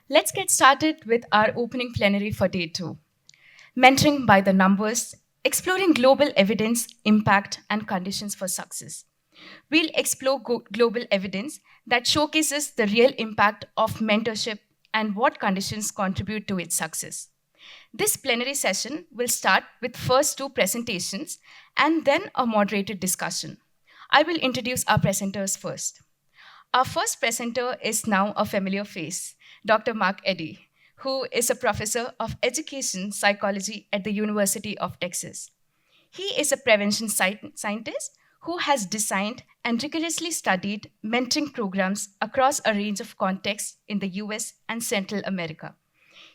Let's get started with our opening plenary for day 2, Mentoring by the Numbers, Exploring Global Evidence, Impact, and Conditions for Success. We'll explore global evidence that showcases the real impact of mentorship and what conditions contribute to its success. This plenary session will start with first 2 presentations and then a moderated discussion. I will introduce our presenters first. Our first presenter is now a familiar face, Dr. Mark Eddy, who is a professor of education psychology at the University of Texas. He is a prevention scientist who has designed and rigorously studied mentoring programs across a range of contexts in the US and Central America.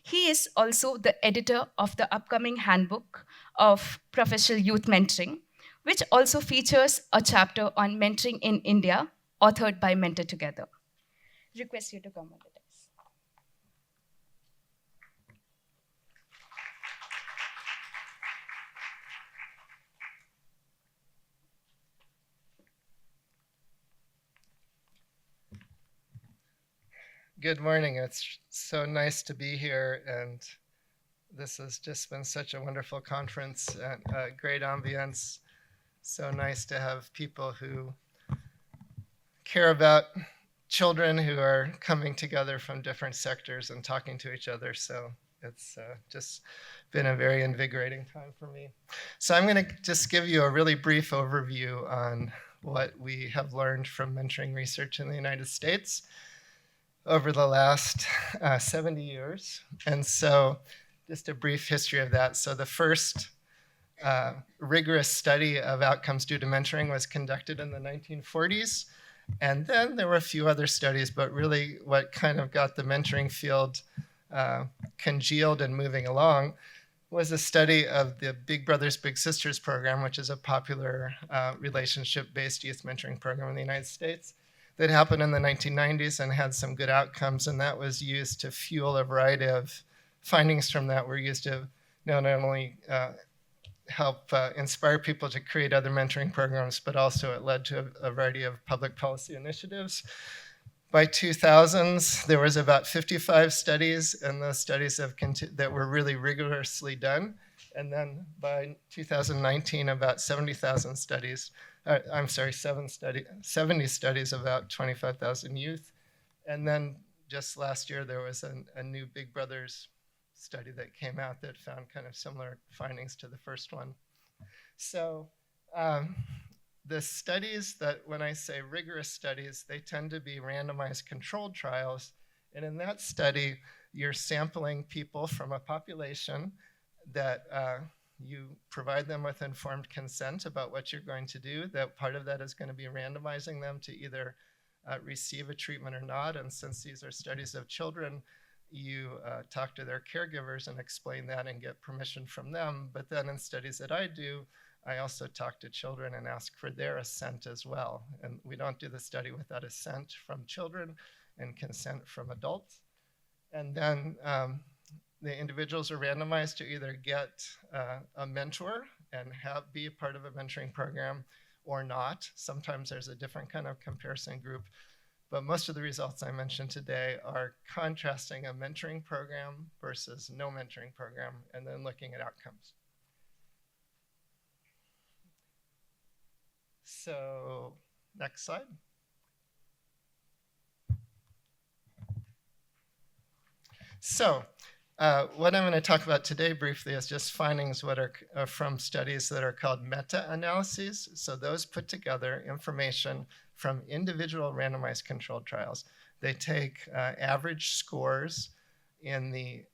He is also the editor of the upcoming handbook of professional youth mentoring, which also features a chapter on mentoring in India, authored by Mentor Together. Request you to come on the desk. Good morning. It's so nice to be here, and this has just been such a wonderful conference and a great ambience. So nice to have people who care about children who are coming together from different sectors and talking to each other. So it's just been a very invigorating time for me. So I'm going to just give you a really brief overview on what we have learned from mentoring research in the United States over the last 70 years. And so just a brief history of that. So the first rigorous study of outcomes due to mentoring was conducted in the 1940s. And then there were a few other studies, but really what kind of got the mentoring field congealed and moving along was a study of the Big Brothers Big Sisters program, which is a popular relationship-based youth mentoring program in the United States that happened in the 1990s and had some good outcomes, and that was used to fuel a variety of findings from that were used to not only help inspire people to create other mentoring programs, but also it led to a variety of public policy initiatives. By 2000s, there was about 55 studies, and those studies that were really rigorously done. And then by 2019, about 70,000 studies. 70 studies, about 25,000 youth. And then just last year, there was a new Big Brothers study that came out that found kind of similar findings to the first one. So the studies that, when I say rigorous studies, they tend to be randomized controlled trials. And in that study, you're sampling people from a population that you provide them with informed consent about what you're going to do. That part of that is going to be randomizing them to either receive a treatment or not. And since these are studies of children, you talk to their caregivers and explain that and get permission from them. But then in studies that I do, I also talk to children and ask for their assent as well. And we don't do the study without assent from children and consent from adults. And then the individuals are randomized to either get a mentor and be a part of a mentoring program or not. Sometimes there's a different kind of comparison group, but most of the results I mentioned today are contrasting a mentoring program versus no mentoring program and then looking at outcomes. So next slide. So what I'm going to talk about today briefly is just findings what are from studies that are called meta-analyses. So those put together information from individual randomized controlled trials. They take average scores in the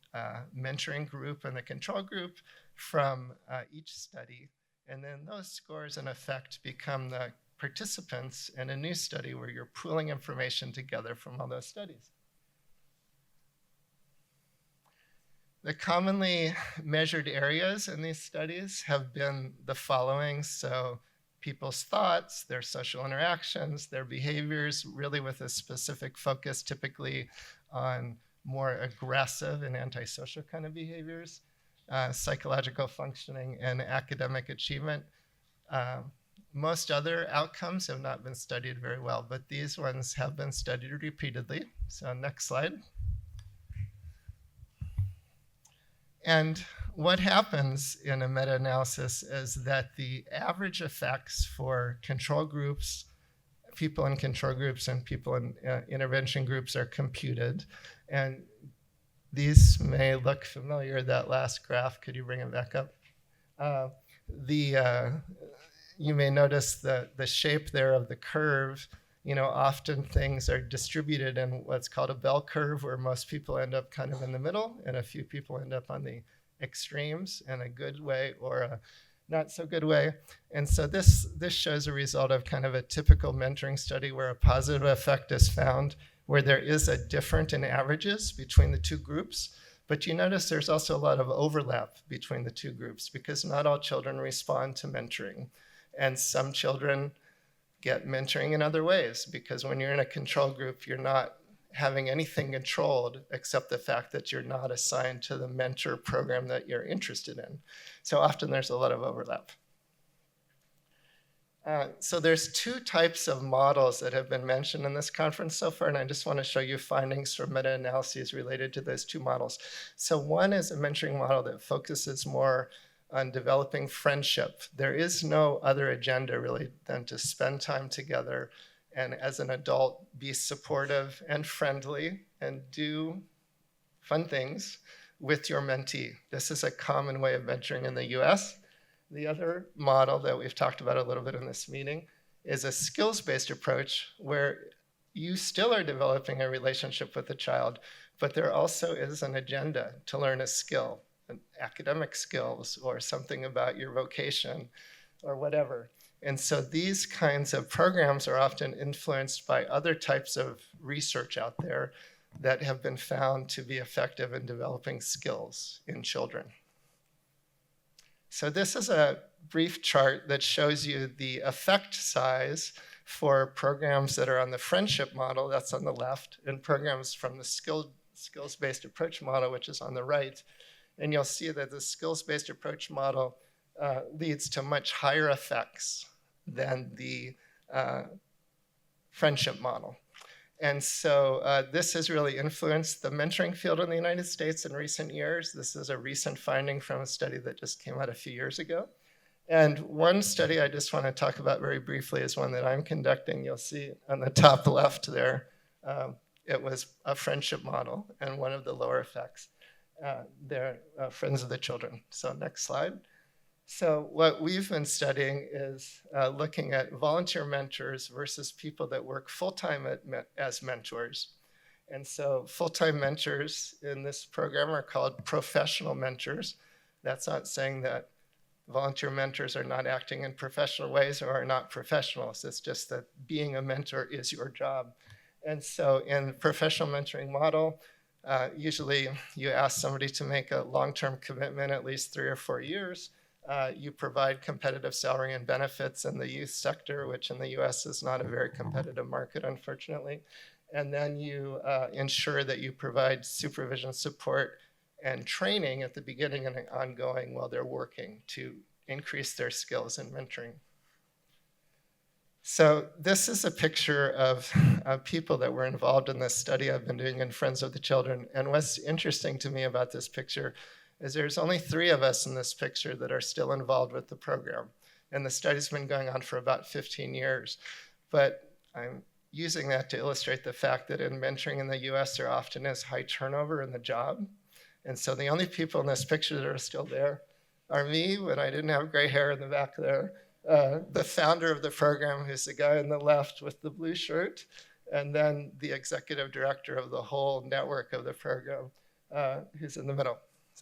mentoring group and the control group from each study. And then those scores, in effect, become the participants in a new study where you're pooling information together from all those studies. The commonly measured areas in these studies have been the following. So people's thoughts, their social interactions, their behaviors, really with a specific focus typically on more aggressive and antisocial kind of behaviors, psychological functioning, and academic achievement. Most other outcomes have not been studied very well, but these ones have been studied repeatedly. So next slide. And what happens in a meta-analysis is that the average effects for control groups, people in control groups and people in intervention groups are computed. And these may look familiar, that last graph. Could you bring it back up? You may notice the shape there of the curve. Often things are distributed in what's called a bell curve, where most people end up kind of in the middle, and a few people end up on the extremes in a good way or a not so good way. And so this shows a result of kind of a typical mentoring study where a positive effect is found, where there is a difference in averages between the two groups. But you notice there's also a lot of overlap between the two groups, because not all children respond to mentoring. And some children get mentoring in other ways, because when you're in a control group, you're not having anything controlled except the fact that you're not assigned to the mentor program that you're interested in. So often there's a lot of overlap. So there's two types of models that have been mentioned in this conference so far, and I just want to show you findings from meta-analyses related to those two models. So one is a mentoring model that focuses more on developing friendship. There is no other agenda really than to spend time together and as an adult be supportive and friendly and do fun things with your mentee. This is a common way of mentoring in the US. The other model that we've talked about a little bit in this meeting is a skills-based approach where you still are developing a relationship with the child, but there also is an agenda to learn a skill, academic skills or something about your vocation or whatever. And so these kinds of programs are often influenced by other types of research out there that have been found to be effective in developing skills in children. So this is a brief chart that shows you the effect size for programs that are on the friendship model, that's on the left, and programs from the skills-based approach model, which is on the right. And you'll see that the skills-based approach model leads to much higher effects than the friendship model. And so this has really influenced the mentoring field in the United States in recent years. This is a recent finding from a study that just came out a few years ago. And one study I just want to talk about very briefly is one that I'm conducting. You'll see on the top left there, it was a friendship model, and one of the lower effects, they're friends of the children. So next slide. So what we've been studying is looking at volunteer mentors versus people that work full-time as mentors. And so full-time mentors in this program are called professional mentors. That's not saying that volunteer mentors are not acting in professional ways or are not professionals. It's just that being a mentor is your job. And so in the professional mentoring model, usually you ask somebody to make a long-term commitment, at least 3 or 4 years. You provide competitive salary and benefits in the youth sector, which in the US is not a very competitive market, unfortunately. And then you ensure that you provide supervision, support, and training at the beginning and ongoing while they're working to increase their skills in mentoring. So this is a picture of people that were involved in this study I've been doing in Friends of the Children. And what's interesting to me about this picture is there's only 3 of us in this picture that are still involved with the program. And the study's been going on for about 15 years. But I'm using that to illustrate the fact that in mentoring in the US, there often is high turnover in the job. And so the only people in this picture that are still there are me, when I didn't have gray hair in the back there, the founder of the program, who's the guy on the left with the blue shirt, and then the executive director of the whole network of the program, who's in the middle.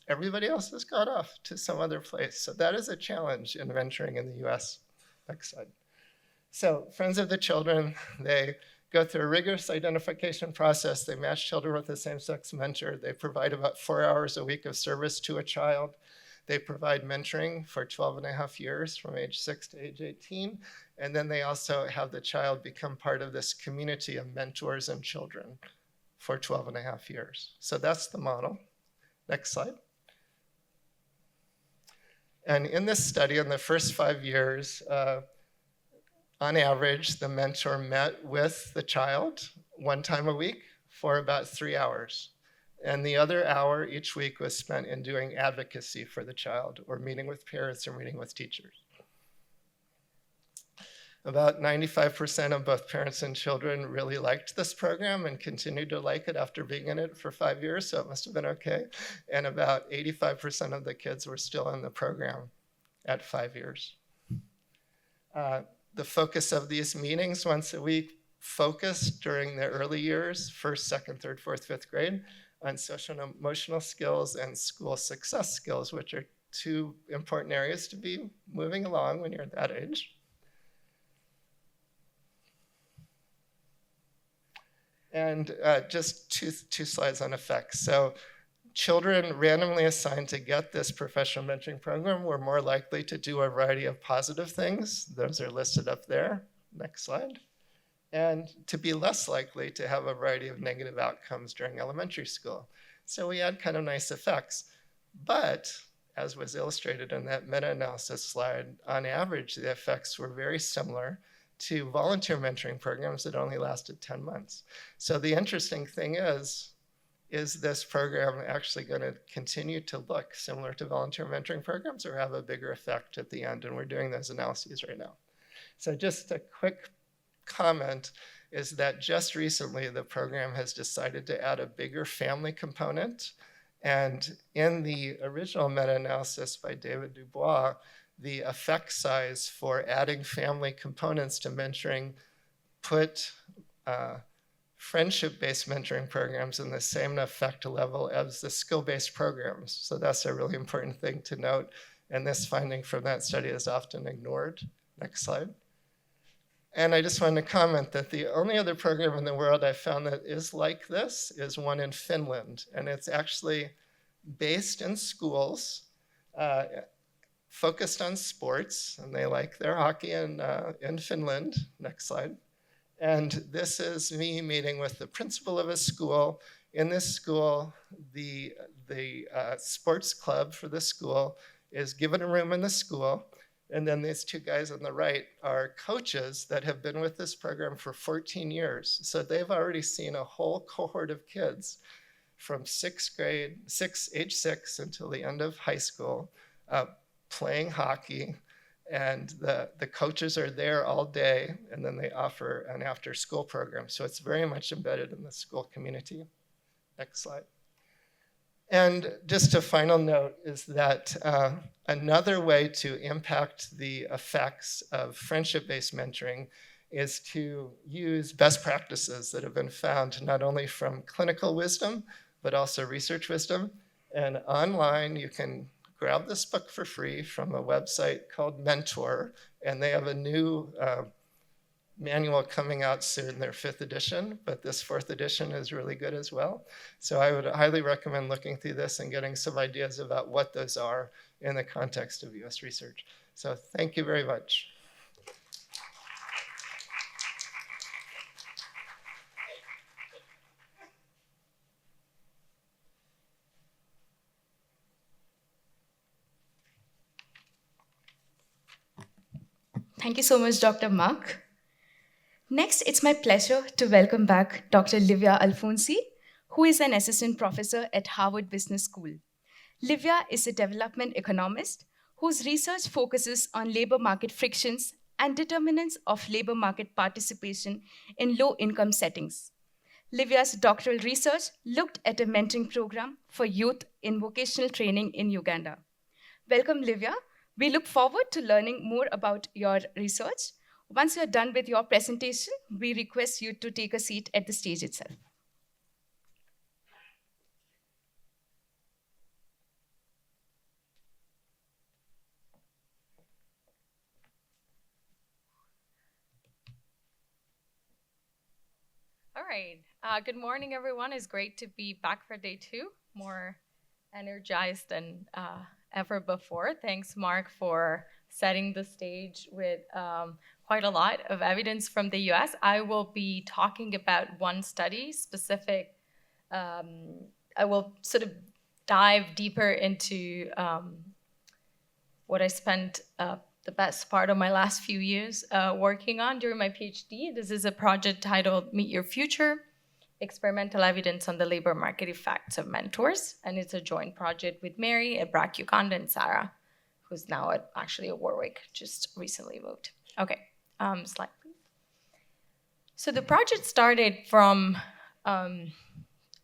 Everybody else has gone off to some other place. So that is a challenge in mentoring in the US. Next slide. So Friends of the Children, they go through a rigorous identification process. They match children with a same-sex mentor. They provide about 4 hours a week of service to a child. They provide mentoring for 12 and a half years from age 6 to age 18. And then they also have the child become part of this community of mentors and children for 12 and a half years. So that's the model. Next slide. And in this study, in the first 5 years, on average, the mentor met with the child 1 time a week for about 3 hours. And the other hour each week was spent in doing advocacy for the child, or meeting with parents or meeting with teachers. About 95% of both parents and children really liked this program and continued to like it after being in it for 5 years, so it must have been okay. And about 85% of the kids were still in the program at 5 years. The focus of these meetings once a week focused during the early years, first, second, third, fourth, fifth grade, on social and emotional skills and school success skills, which are two important areas to be moving along when you're at that age. And just two slides on effects. So children randomly assigned to get this professional mentoring program were more likely to do a variety of positive things. Those are listed up there. Next slide. And to be less likely to have a variety of negative outcomes during elementary school. So we had kind of nice effects. But as was illustrated in that meta-analysis slide, on average, the effects were very similar to volunteer mentoring programs that only lasted 10 months. So the interesting thing is this program actually going to continue to look similar to volunteer mentoring programs or have a bigger effect at the end? And we're doing those analyses right now. So just a quick comment is that just recently the program has decided to add a bigger family component. And in the original meta-analysis by David Dubois, the effect size for adding family components to mentoring put friendship-based mentoring programs in the same effect level as the skill-based programs. So that's a really important thing to note. And this finding from that study is often ignored. Next slide. And I just wanted to comment that the only other program in the world I found that is like this is one in Finland. And it's actually based in schools, focused on sports, and they like their hockey in Finland. Next slide. And this is me meeting with the principal of a school. In this school, the sports club for the school is given a room in the school. And then these two guys on the right are coaches that have been with this program for 14 years. So they've already seen a whole cohort of kids from age 6 until the end of high school, playing hockey. And the coaches are there all day, and then they offer an after-school program. So it's very much embedded in the school community. Next slide. And just a final note is that another way to impact the effects of friendship-based mentoring is to use best practices that have been found not only from clinical wisdom, but also research wisdom. And online, you can grab this book for free from a website called Mentor, and they have a new manual coming out soon, their 5th edition, but this 4th edition is really good as well. So I would highly recommend looking through this and getting some ideas about what those are in the context of US research. So thank you very much. Thank you so much, Dr. Mark. Next, it's my pleasure to welcome back Dr. Livia Alfonsi, who is an assistant professor at Harvard Business School. Livia is a development economist whose research focuses on labor market frictions and determinants of labor market participation in low-income settings. Livia's doctoral research looked at a mentoring program for youth in vocational training in Uganda. Welcome, Livia. We look forward to learning more about your research. Once you're done with your presentation, we request you to take a seat at the stage itself. All right. Good morning, everyone. It's great to be back for day 2, more energized than ever before. Thanks, Mark, for setting the stage with quite a lot of evidence from the US. I will be talking about one study specific. I will sort of dive deeper into what I spent the best part of my last few years working on during my PhD. This is a project titled Meet Your Future. experimental evidence on the labor market effects of mentors. And it's a joint project with Mary at BRAC Uganda and Sarah, who's now actually at Warwick, just recently moved. Okay, slide please. So the project started from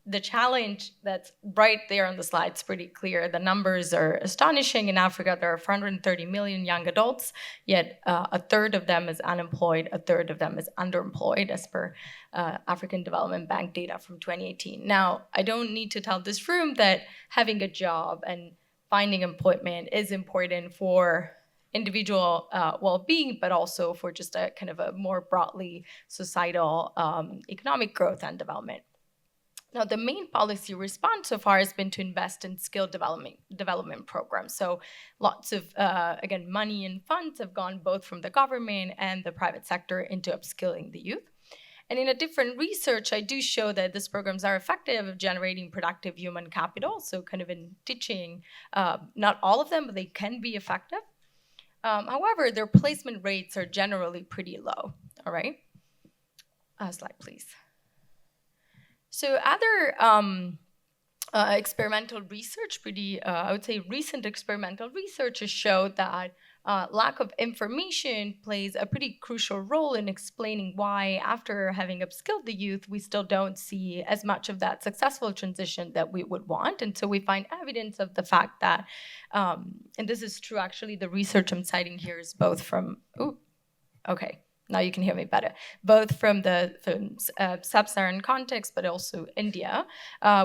the challenge that's right there on the slide. It's pretty clear. The numbers are astonishing. In Africa, there are 430 million young adults, yet a third of them is unemployed, a third of them is underemployed, as per African Development Bank data from 2018. Now, I don't need to tell this room that having a job and finding employment is important for individual well-being, but also for just a kind of a more broadly societal economic growth and development. Now, the main policy response so far has been to invest in skill development programs. So lots of, again, money and funds have gone both from the government and the private sector into upskilling the youth. And in a different research, I do show that these programs are effective at generating productive human capital. So kind of in teaching, not all of them, but they can be effective. However, their placement rates are generally pretty low, all right? Slide, please. So other experimental research, I would say recent experimental research has showed that lack of information plays a pretty crucial role in explaining why, after having upskilled the youth, we still don't see as much of that successful transition that we would want. And so we find evidence of the fact that, and this is true actually, the research I'm citing here is both from, now you can hear me better. Both from the sub-Saharan context, but also India,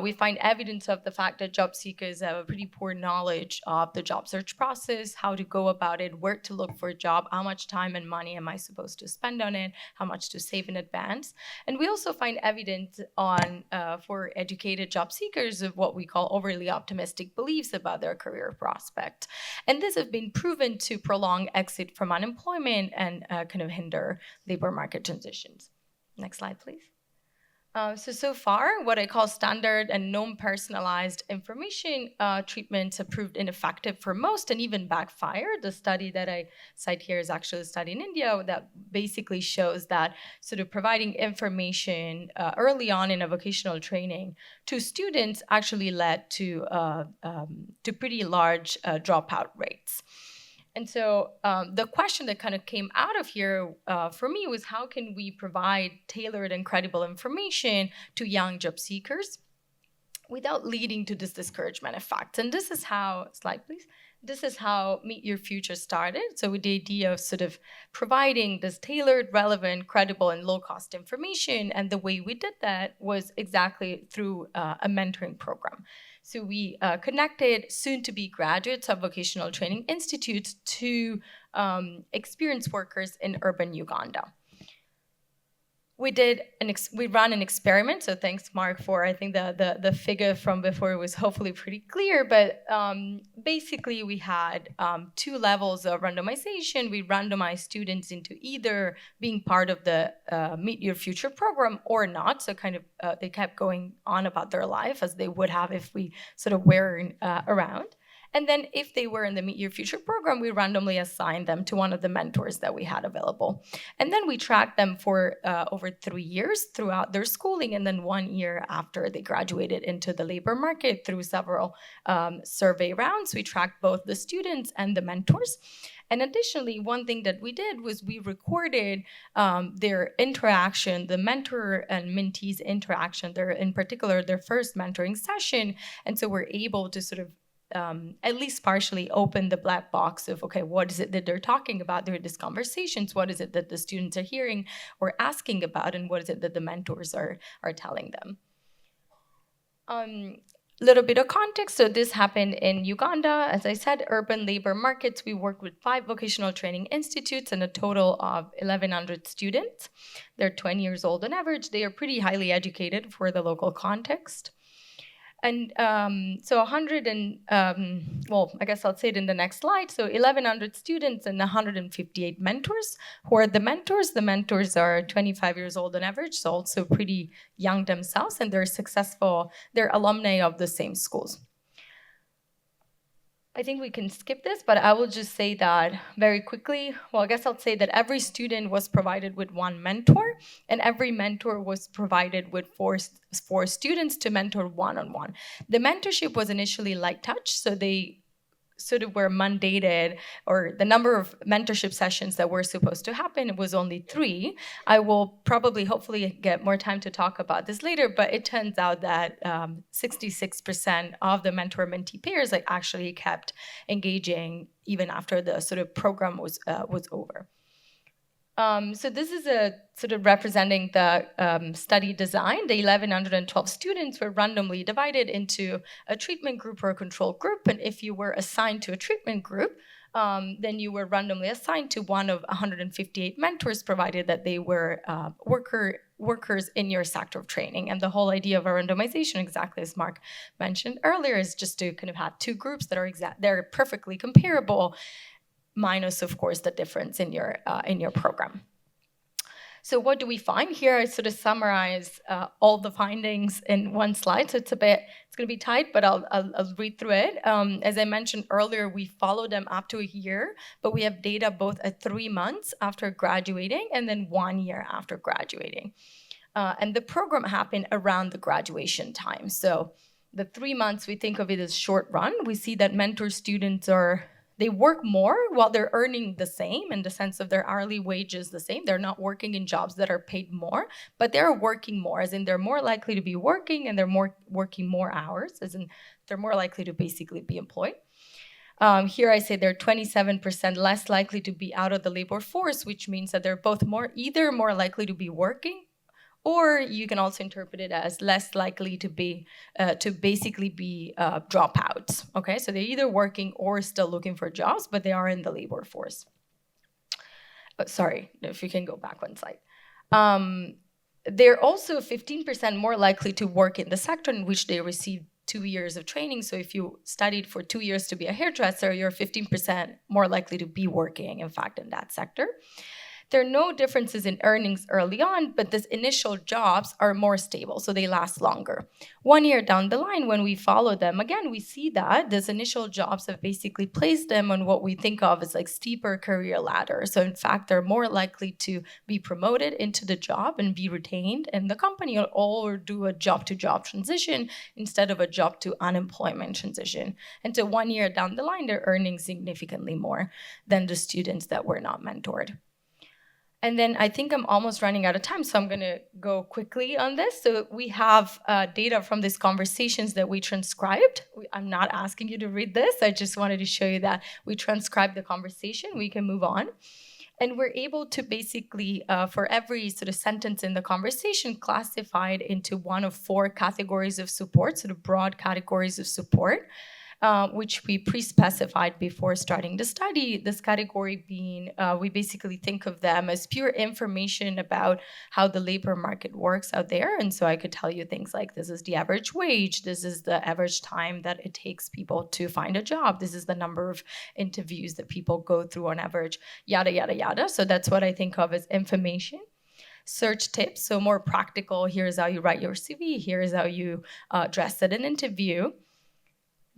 we find evidence of the fact that job seekers have a pretty poor knowledge of the job search process, how to go about it, where to look for a job, how much time and money am I supposed to spend on it, how much to save in advance. And we also find evidence on, for educated job seekers, of what we call overly optimistic beliefs about their career prospect. And this has been proven to prolong exit from unemployment and kind of hinder labor market transitions. Next slide, please. So far, what I call standard and non-personalized information treatments have proved ineffective for most and even backfired. The study that I cite here is actually a study in India that basically shows that sort of providing information early on in a vocational training to students actually led to pretty large dropout rates. And so the question that kind of came out of here for me was, how can we provide tailored and credible information to young job seekers without leading to this discouragement effect? And this is how, slide please, this is how Meet Your Future started. So with the idea of sort of providing this tailored, relevant, credible, and low-cost information. And the way we did that was exactly through a mentoring program. So we connected soon-to-be graduates of vocational training institutes to experienced workers in urban Uganda. We ran an experiment. So thanks, Mark, for I think the figure from before was hopefully pretty clear. But basically, we had 2 levels of randomization. We randomized students into either being part of the Meet Your Future program or not. So kind of they kept going on about their life as they would have if we sort of were around. And then if they were in the Meet Your Future program, we randomly assigned them to one of the mentors that we had available. And then we tracked them for over 3 years throughout their schooling, and then 1 year after they graduated into the labor market through several survey rounds. We tracked both the students and the mentors. And additionally, one thing that we did was we recorded their interaction, the mentor and mentees interaction, in particular, their first mentoring session. And so we're able to sort of at least partially open the black box of, okay, what is it that they're talking about during these conversations? What is it that the students are hearing or asking about? And what is it that the mentors are telling them? Little bit of context. So this happened in Uganda. As I said, urban labor markets. We worked with 5 vocational training institutes and a total of 1,100 students. They're 20 years old on average. They are pretty highly educated for the local context. And so 100 and, I guess I'll say it in the next slide. So 1,100 students and 158 mentors. Who are the mentors? The mentors are 25 years old on average, so also pretty young themselves, and they're successful. They're alumni of the same schools. I think we can skip this, but I will just say that very quickly. Well, I guess I'll say that every student was provided with one mentor, and every mentor was provided with four students to mentor one-on-one. The mentorship was initially light touch, so they sort of were mandated, or the number of mentorship sessions that were supposed to happen was only 3. I will probably, hopefully, get more time to talk about this later, but it turns out that 66% of the mentor-mentee pairs actually kept engaging even after the sort of program was over. So this is a sort of representing the study design. The 1,112 students were randomly divided into a treatment group or a control group. And if you were assigned to a treatment group, then you were randomly assigned to one of 158 mentors, provided that they were workers in your sector of training. And the whole idea of a randomization, exactly as Mark mentioned earlier, is just to kind of have 2 groups that are they're perfectly comparable, minus, of course, the difference in your program. So what do we find here? I sort of summarize all the findings in one slide. So it's going to be tight, but I'll read through it. As I mentioned earlier, we follow them up to a year, but we have data both at 3 months after graduating and then 1 year after graduating. And the program happened around the graduation time. So the 3 months, we think of it as short run. We see that mentor students they work more while they're earning the same, in the sense of their hourly wage is the same. They're not working in jobs that are paid more, but they're working more, as in they're more likely to be working, and they're working more hours, as in they're more likely to basically be employed. Here I say they're 27% less likely to be out of the labor force, which means that they're both either more likely to be working, or you can also interpret it as less likely to basically be dropouts. Okay, so they're either working or still looking for jobs, but they are in the labor force. Sorry, if you can go back one slide. They're also 15% more likely to work in the sector in which they received 2 years of training. So if you studied for 2 years to be a hairdresser, you're 15% more likely to be working, in fact, in that sector. There are no differences in earnings early on, but these initial jobs are more stable, so they last longer. 1 year down the line, when we follow them, again, we see that these initial jobs have basically placed them on what we think of as steeper career ladder. So in fact, they're more likely to be promoted into the job and be retained in the company, or do a job-to-job transition instead of a job-to-unemployment transition. And so 1 year down the line, they're earning significantly more than the students that were not mentored. And then I think I'm almost running out of time, so I'm going to go quickly on this. So we have data from these conversations that we transcribed. I'm not asking you to read this. I just wanted to show you that we transcribed the conversation. We can move on. And we're able to basically, for every sort of sentence in the conversation, classify it into one of 4 categories of support, sort of broad categories of support, which we pre-specified before starting the study. This category being, we basically think of them as pure information about how the labor market works out there. And so I could tell you things like, this is the average wage, this is the average time that it takes people to find a job, this is the number of interviews that people go through on average, yada, yada, yada. So that's what I think of as information. Search tips, so more practical, here's how you write your CV, here's how you dress at an interview.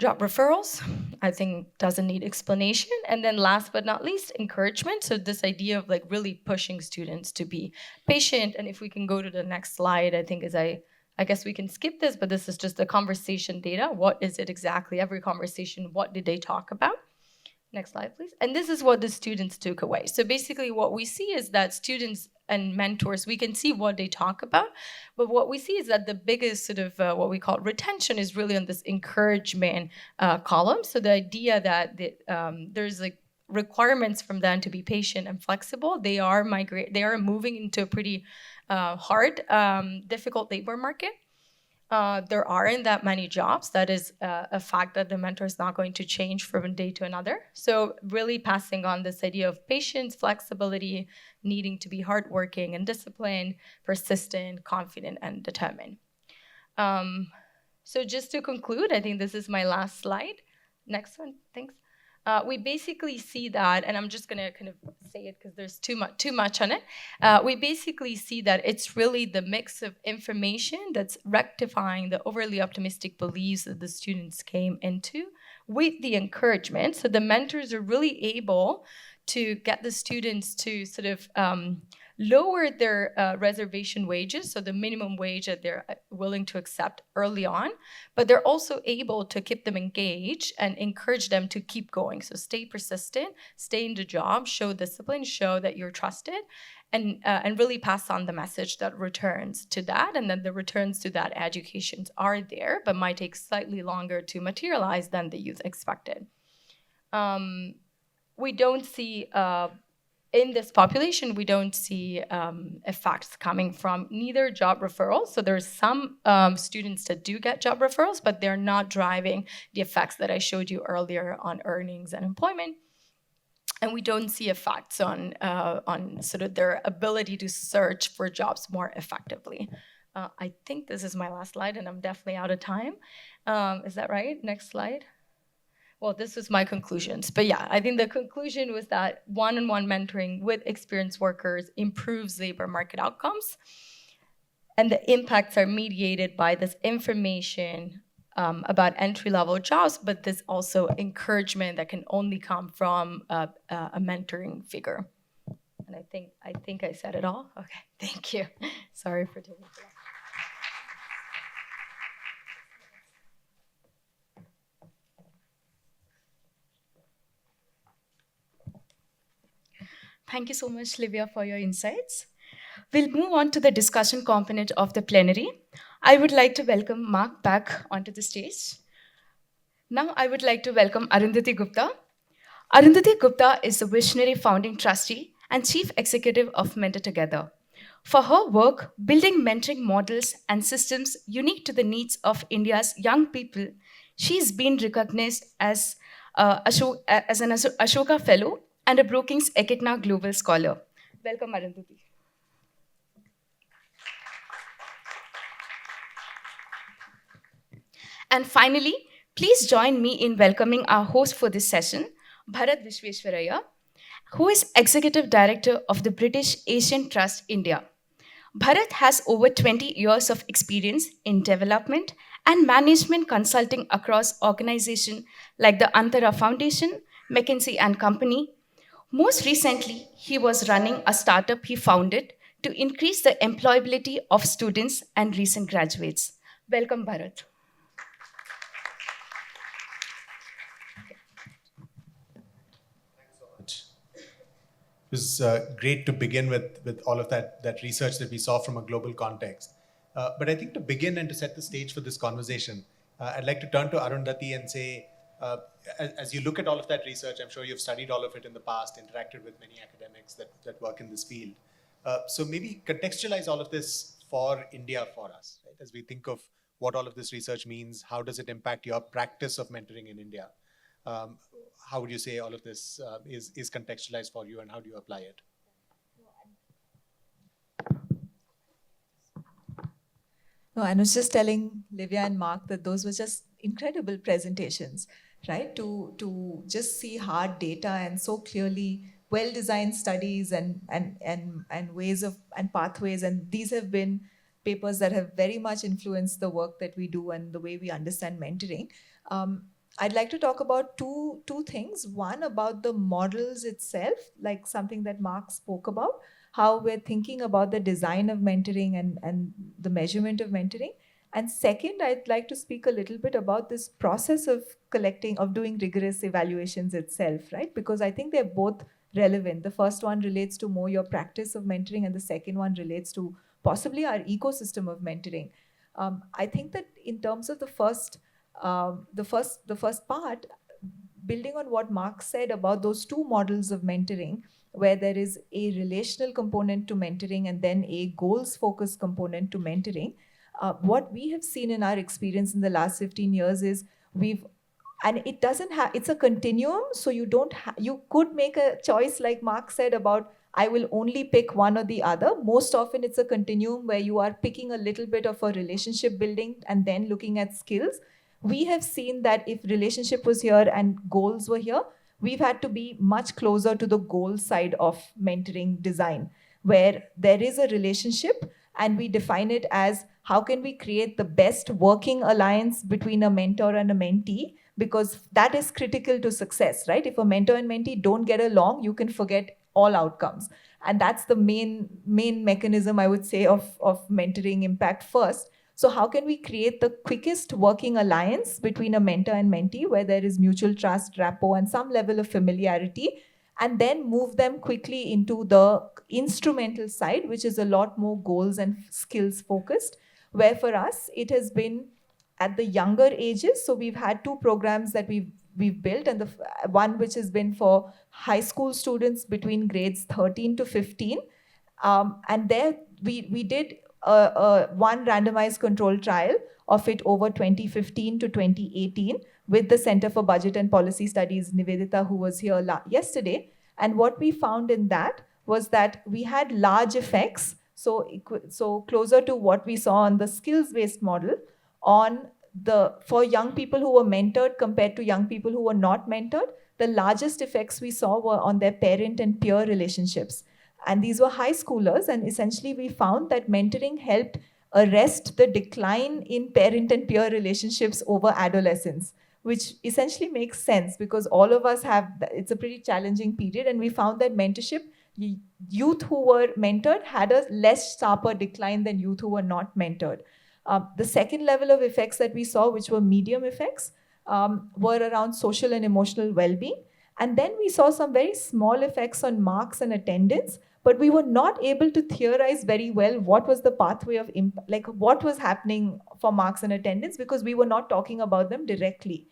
Job referrals, I think doesn't need explanation. And then last but not least, encouragement. So this idea of really pushing students to be patient. And if we can go to the next slide, I think I guess we can skip this, but this is just the conversation data. What is it exactly? Every conversation, what did they talk about? Next slide, please. And this is what the students took away. So basically what we see is that students and mentors, we can see what they talk about, but what we see is that the biggest sort of what we call retention is really on this encouragement column. So the idea that there's requirements from them to be patient and flexible. They are moving into a pretty hard, difficult labor market. There aren't that many jobs. That is a fact that the mentor is not going to change from one day to another. So really passing on this idea of patience, flexibility, needing to be hardworking and disciplined, persistent, confident, and determined. So just to conclude, I think this is my last slide. Next one, thanks. we basically see that, and I'm just going to kind of say it because there's too much on it. We basically see that it's really the mix of information that's rectifying the overly optimistic beliefs that the students came into with the encouragement. So the mentors are really able to get the students to sort of lower their reservation wages, so the minimum wage that they're willing to accept early on, but they're also able to keep them engaged and encourage them to keep going. So stay persistent, stay in the job, show discipline, show that you're trusted, and really pass on the message that returns to that, and then the returns to that education are there, but might take slightly longer to materialize than the youth expected. We don't see in this population, we don't see effects coming from neither job referrals. So there's some students that do get job referrals, but they're not driving the effects that I showed you earlier on earnings and employment. And we don't see effects on sort of their ability to search for jobs more effectively. I think this is my last slide, and I'm definitely out of time. Is that right? Next slide. Well, this was my conclusions. But yeah, I think the conclusion was that one-on-one mentoring with experienced workers improves labor market outcomes. And the impacts are mediated by this information about entry-level jobs, but this also encouragement that can only come from a mentoring figure. And I think I said it all. Okay, thank you. Sorry for taking so long. Thank you so much, Livia, for your insights. We'll move on to the discussion component of the plenary. I would like to welcome Mark back onto the stage. Now I would like to welcome Arundhati Gupta. Arundhati Gupta is the visionary founding trustee and chief executive of Mentor Together. For her work building mentoring models and systems unique to the needs of India's young people, she's been recognized as an Ashoka Fellow and a Brookings Eketna Global Scholar. Welcome, Arundhati. And finally, please join me in welcoming our host for this session, Bharat Vishweshwaraya, who is Executive Director of the British Asian Trust India. Bharat has over 20 years of experience in development and management consulting across organizations like the Antara Foundation, McKinsey & Company. Most recently, he was running a startup he founded to increase the employability of students and recent graduates. Welcome, Bharat. It was great to begin with all of that research that we saw from a global context. But I think to begin and to set the stage for this conversation, I'd like to turn to Arundhati and say, as you look at all of that research, I'm sure you've studied all of it in the past, interacted with many academics that work in this field. So maybe contextualize all of this for India for us, right? As we think of what all of this research means, how does it impact your practice of mentoring in India? How would you say all of this is contextualized for you, and how do you apply it? No, I was just telling Livia and Mark that those were just incredible presentations, right? To just see hard data and so clearly well-designed studies and ways of and pathways, and these have been papers that have very much influenced the work that we do and the way we understand mentoring. I'd like to talk about two things. One, about the models itself, like something that Mark spoke about, how we're thinking about the design of mentoring and the measurement of mentoring. And second, I'd like to speak a little bit about this process of doing rigorous evaluations itself, right? Because I think they're both relevant. The first one relates to more your practice of mentoring, and the second one relates to possibly our ecosystem of mentoring. I think that in terms of the first part, building on what Mark said about those two models of mentoring, where there is a relational component to mentoring and then a goals-focused component to mentoring, what we have seen in our experience in the last 15 years is it's a continuum, so you could make a choice, like Mark said, about I will only pick one or the other. Most often it's a continuum where you are picking a little bit of a relationship building and then looking at skills. We have seen that if relationship was here and goals were here, we've had to be much closer to the goal side of mentoring design, where there is a relationship and we define it as how can we create the best working alliance between a mentor and a mentee, because that is critical to success, right? If a mentor and mentee don't get along, you can forget all outcomes. And that's the main mechanism, I would say, of mentoring impact first. So how can we create the quickest working alliance between a mentor and mentee where there is mutual trust, rapport, and some level of familiarity, and then move them quickly into the instrumental side, which is a lot more goals and skills focused, where for us, it has been at the younger ages. So we've had two programs that we've built, and the one which has been for high school students between grades 13 to 15. And there we did one randomized control trial of it over 2015 to 2018 with the Center for Budget and Policy Studies, Nivedita, who was here yesterday. And what we found in that was that we had large effects, so closer to what we saw on the skills-based model, for young people who were mentored compared to young people who were not mentored. The largest effects we saw were on their parent and peer relationships. And these were high schoolers, and essentially we found that mentoring helped arrest the decline in parent and peer relationships over adolescence, which essentially makes sense because all of us it's a pretty challenging period, and we found that mentorship, youth who were mentored had a less sharper decline than youth who were not mentored. The second level of effects that we saw, which were medium effects, were around social and emotional well-being. And then we saw some very small effects on marks and attendance, but we were not able to theorize very well what was the pathway of what was happening for marks and attendance, because we were not talking about them directly.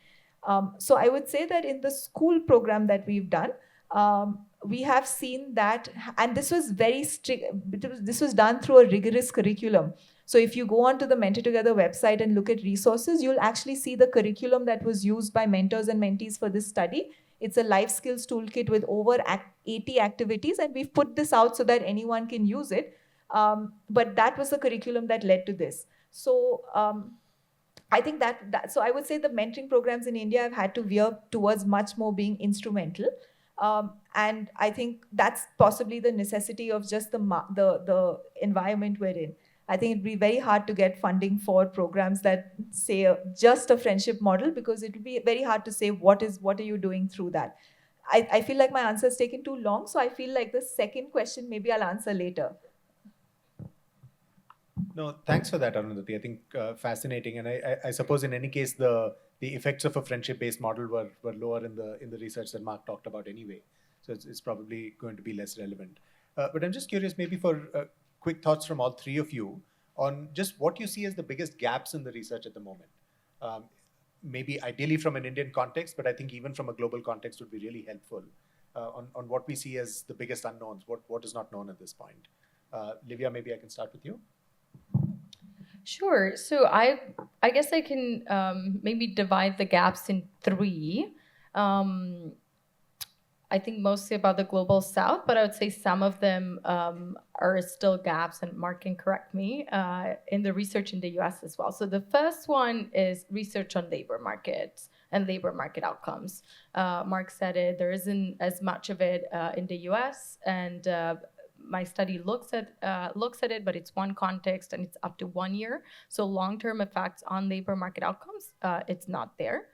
So I would say that in the school program that we've done, we have seen that, and this was very strict, this was done through a rigorous curriculum. So if you go onto the Mentor Together website and look at resources, you'll actually see the curriculum that was used by mentors and mentees for this study. It's a life skills toolkit with over 80 activities, and we've put this out so that anyone can use it. But that was the curriculum that led to this. So I think so I would say the mentoring programs in India have had to veer towards much more being instrumental. And I think that's possibly the necessity of just the environment we're in. I think it'd be very hard to get funding for programs that say just a friendship model, because it would be very hard to say what are you doing through that. I feel like my answer has taken too long, so I feel like the second question maybe I'll answer later. No, thanks for that, Arundhati. I think fascinating, and I suppose in any case the effects of a friendship-based model were lower in the research that Mark talked about anyway. So it's probably going to be less relevant. But I'm just curious, maybe for quick thoughts from all three of you on just what you see as the biggest gaps in the research at the moment. Maybe ideally from an Indian context, but I think even from a global context would be really helpful on what we see as the biggest unknowns, what is not known at this point. Livia, maybe I can start with you. Sure. So I guess I can maybe divide the gaps in three. I think mostly about the global south, but I would say some of them are still gaps, and Mark can correct me, in the research in the US as well. So the first one is research on labor markets and labor market outcomes. Mark said it, there isn't as much of it in the US, and my study looks at it, but it's one context and it's up to 1 year. So long-term effects on labor market outcomes, it's not there.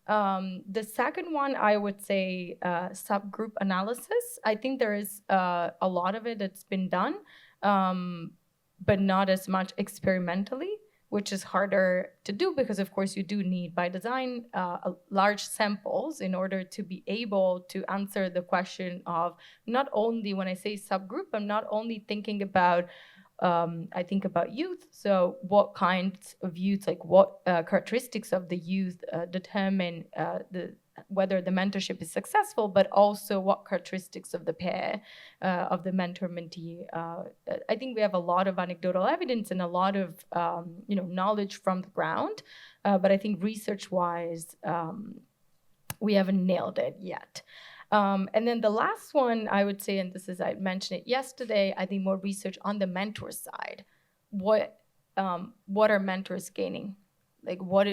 The second one, I would say subgroup analysis. I think there is a lot of it that's been done, but not as much experimentally, which is harder to do because, of course, you do need, by design, large samples in order to be able to answer the question of not only, when I say subgroup, I'm not only thinking about I think about youth. So what kinds of youth, like what characteristics of the youth determine whether the mentorship is successful, but also what characteristics of the pair, of the mentor-mentee. I think we have a lot of anecdotal evidence and a lot of knowledge from the ground, but I think research-wise, we haven't nailed it yet. And then the last one, I would say, and this is, I mentioned it yesterday, I think more research on the mentor side. What are mentors gaining? Like what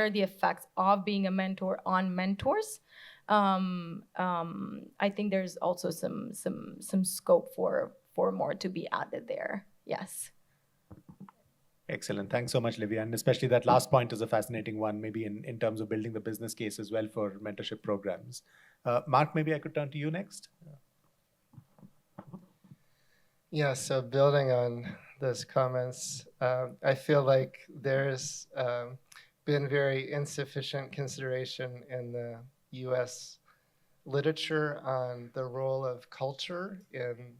are the effects of being a mentor on mentors? I think there's also some scope for more to be added there. Yes. Excellent. Thanks so much, Livia. And especially that last point is a fascinating one, maybe in terms of building the business case as well for mentorship programs. Mark, maybe I could turn to you next. Yeah, so building on those comments, I feel like there's been very insufficient consideration in the US literature on the role of culture in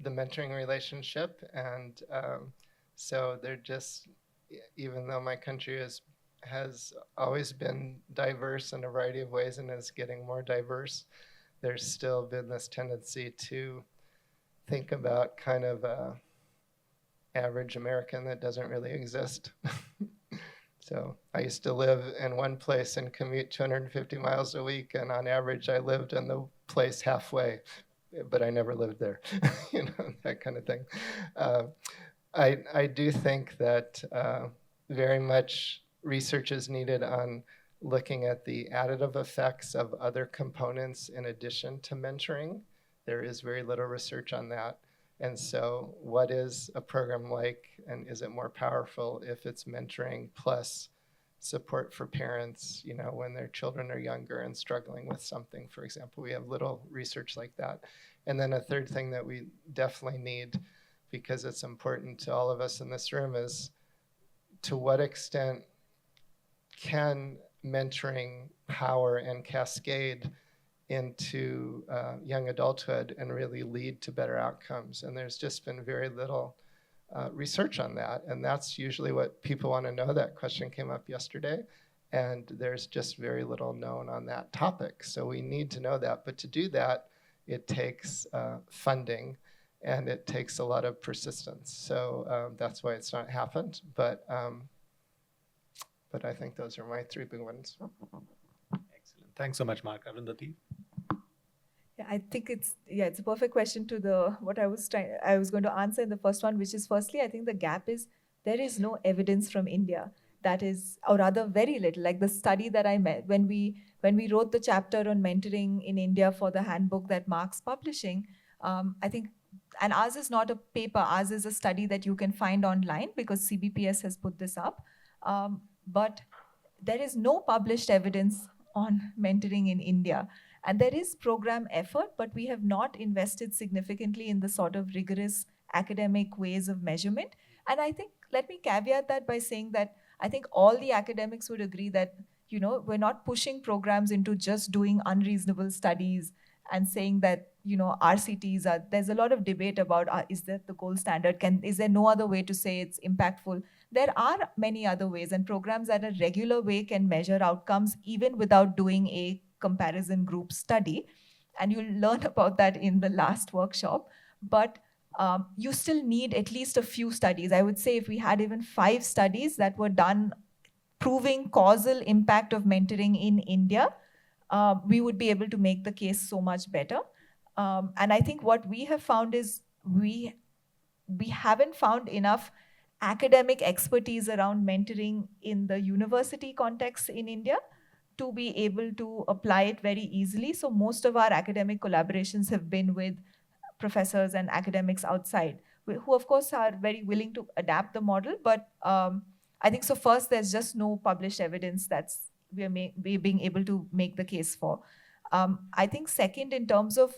the mentoring relationship. And so they're just, even though my country has always been diverse in a variety of ways and is getting more diverse, there's still been this tendency to think about kind of a average American that doesn't really exist. So I used to live in one place and commute 250 miles a week, and on average I lived in the place halfway, but I never lived there, that kind of thing. I do think that very much research is needed on looking at the additive effects of other components in addition to mentoring. There is very little research on that. And so what is a program like, and is it more powerful if it's mentoring plus support for parents, when their children are younger and struggling with something, for example? We have little research like that. And then a third thing that we definitely need, because it's important to all of us in this room, is to what extent can mentoring power and cascade into young adulthood and really lead to better outcomes. And there's just been very little research on that. And that's usually what people want to know. That question came up yesterday. And there's just very little known on that topic. So we need to know that. But to do that, it takes funding and it takes a lot of persistence. So that's why it's not happened. But I think those are my three big ones. Excellent. Thanks so much, Mark. Arundhati? Yeah, I think it's a perfect question to what I was going to answer in the first one, which is, firstly, I think the gap is there is no evidence from India that is, or rather very little. Like the study that I met when we wrote the chapter on mentoring in India for the handbook that Mark's publishing, I think, and ours is not a paper, ours is a study that you can find online because CBPS has put this up. But there is no published evidence on mentoring in India. And there is program effort, but we have not invested significantly in the sort of rigorous academic ways of measurement. And I think, let me caveat that by saying that I think all the academics would agree that, we're not pushing programs into just doing unreasonable studies and saying that, RCTs are, there's a lot of debate about, is that the gold standard? Is there no other way to say it's impactful? There are many other ways, and programs at a regular way can measure outcomes even without doing a comparison group study. And you'll learn about that in the last workshop. But you still need at least a few studies. I would say if we had even 5 studies that were done proving causal impact of mentoring in India, we would be able to make the case so much better. And I think what we have found is we haven't found enough academic expertise around mentoring in the university context in India to be able to apply it very easily. So most of our academic collaborations have been with professors and academics outside, who of course are very willing to adapt the model. But I think so first, there's just no published evidence that's we're being able to make the case for. I think second, in terms of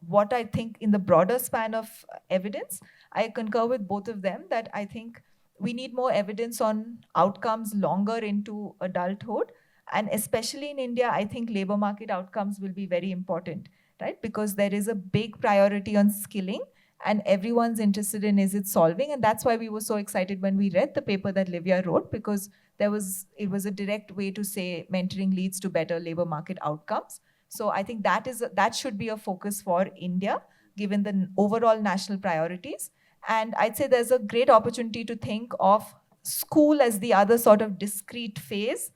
what I think in the broader span of evidence, I concur with both of them that I think we need more evidence on outcomes longer into adulthood. And especially in India, I think labor market outcomes will be very important, right? Because there is a big priority on skilling and everyone's interested in is it solving. And that's why we were so excited when we read the paper that Livia wrote, because it was a direct way to say mentoring leads to better labor market outcomes. So I think that should be a focus for India, given the overall national priorities. And I'd say there's a great opportunity to think of school as the other sort of discrete phase.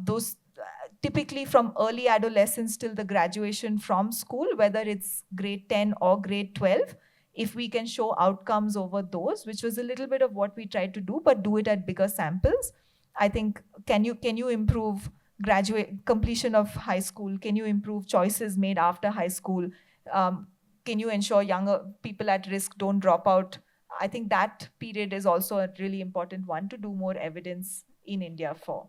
Those typically from early adolescence till the graduation from school, whether it's grade 10 or grade 12, if we can show outcomes over those, which was a little bit of what we tried to do, but do it at bigger samples. I think, can you improve completion of high school? Can you improve choices made after high school? Can you ensure younger people at risk don't drop out? I think that period is also a really important one to do more evidence in India for.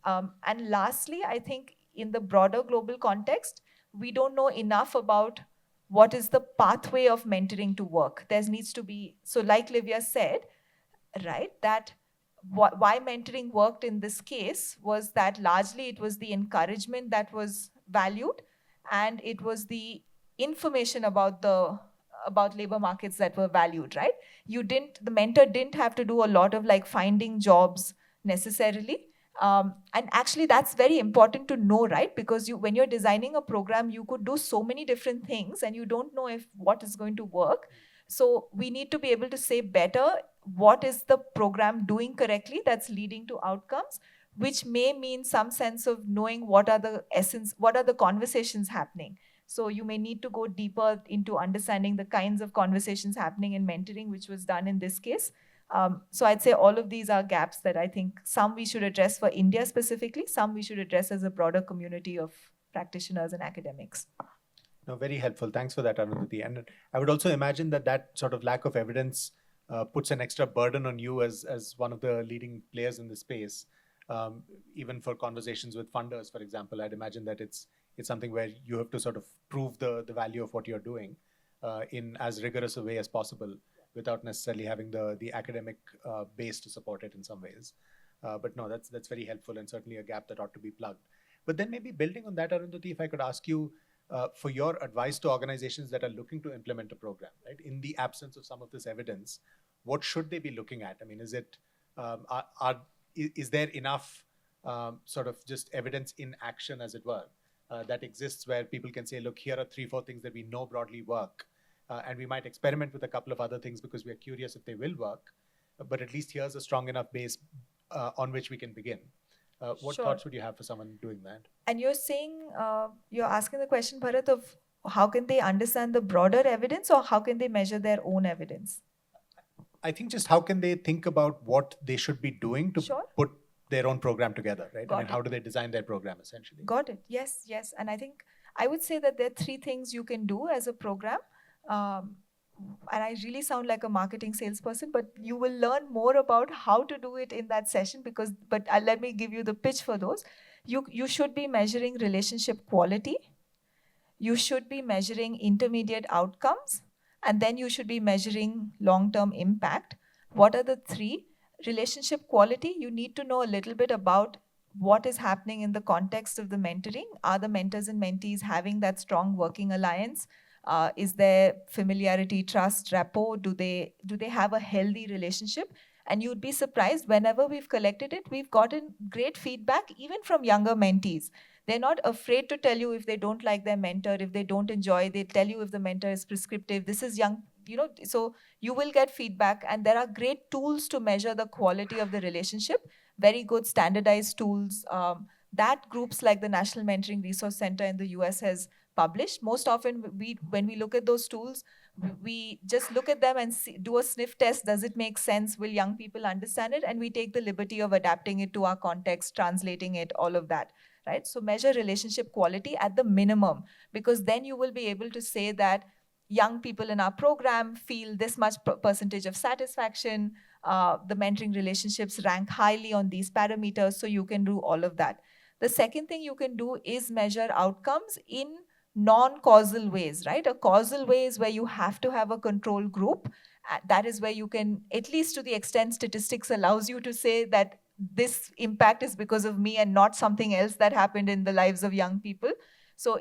And lastly, I think in the broader global context, we don't know enough about what is the pathway of mentoring to work. There needs to be, so like Livia said, right, that why mentoring worked in this case was that largely it was the encouragement that was valued, and it was the information about labor markets that were valued, right? The mentor didn't have to do a lot of like finding jobs necessarily. And actually that's very important to know, right? Because when you're designing a program, you could do so many different things and you don't know if what is going to work. So we need to be able to say better what is the program doing correctly that's leading to outcomes, which may mean some sense of knowing what are the conversations happening. So you may need to go deeper into understanding the kinds of conversations happening in mentoring, which was done in this case. So I'd say all of these are gaps that I think some we should address for India specifically, some we should address as a broader community of practitioners and academics. No, very helpful. Thanks for that, Arundhati. And I would also imagine that sort of lack of evidence puts an extra burden on you as one of the leading players in the space. Even for conversations with funders, for example, I'd imagine that it's something where you have to sort of prove the value of what you're doing in as rigorous a way as possible, without necessarily having the academic base to support it in some ways. But no, that's very helpful and certainly a gap that ought to be plugged. But then maybe building on that, Arundhati, if I could ask you for your advice to organizations that are looking to implement a program, right? In the absence of some of this evidence, what should they be looking at? I mean, is there enough sort of just evidence in action, as it were, that exists where people can say, look, here are 3-4 things that we know broadly work. And we might experiment with a couple of other things because we are curious if they will work. But at least here's a strong enough base on which we can begin. What thoughts would you have for someone doing that? And you're saying, you're asking the question, Bharat, of how can they understand the broader evidence or how can they measure their own evidence? I think just how can they think about what they should be doing to put their own program together, right? How do they design their program essentially? Got it. Yes. And I think I would say that there are 3 things you can do as a program. And I really sound like a marketing salesperson, but you will learn more about how to do it in that session but let me give you the pitch for those. You should be measuring relationship quality. You should be measuring intermediate outcomes. And then you should be measuring long-term impact. What are the 3? Relationship quality, you need to know a little bit about what is happening in the context of the mentoring. Are the mentors and mentees having that strong working alliance? Is there familiarity, trust, rapport? Do they have a healthy relationship? And you'd be surprised, whenever we've collected it, we've gotten great feedback, even from younger mentees. They're not afraid to tell you if they don't like their mentor, if they don't enjoy, they tell you if the mentor is prescriptive. This is young, so you will get feedback. And there are great tools to measure the quality of the relationship, very good standardized tools that groups like the National Mentoring Resource Center in the US has published. Most often, when we look at those tools, we just look at them and do a sniff test. Does it make sense? Will young people understand it? And we take the liberty of adapting it to our context, translating it, all of that, right? So measure relationship quality at the minimum, because then you will be able to say that young people in our program feel this much percentage of satisfaction. The mentoring relationships rank highly on these parameters, so you can do all of that. The second thing you can do is measure outcomes in non-causal ways, right? A causal way is where you have to have a control group. That is where you can, at least to the extent statistics allows you to say that this impact is because of me and not something else that happened in the lives of young people. So,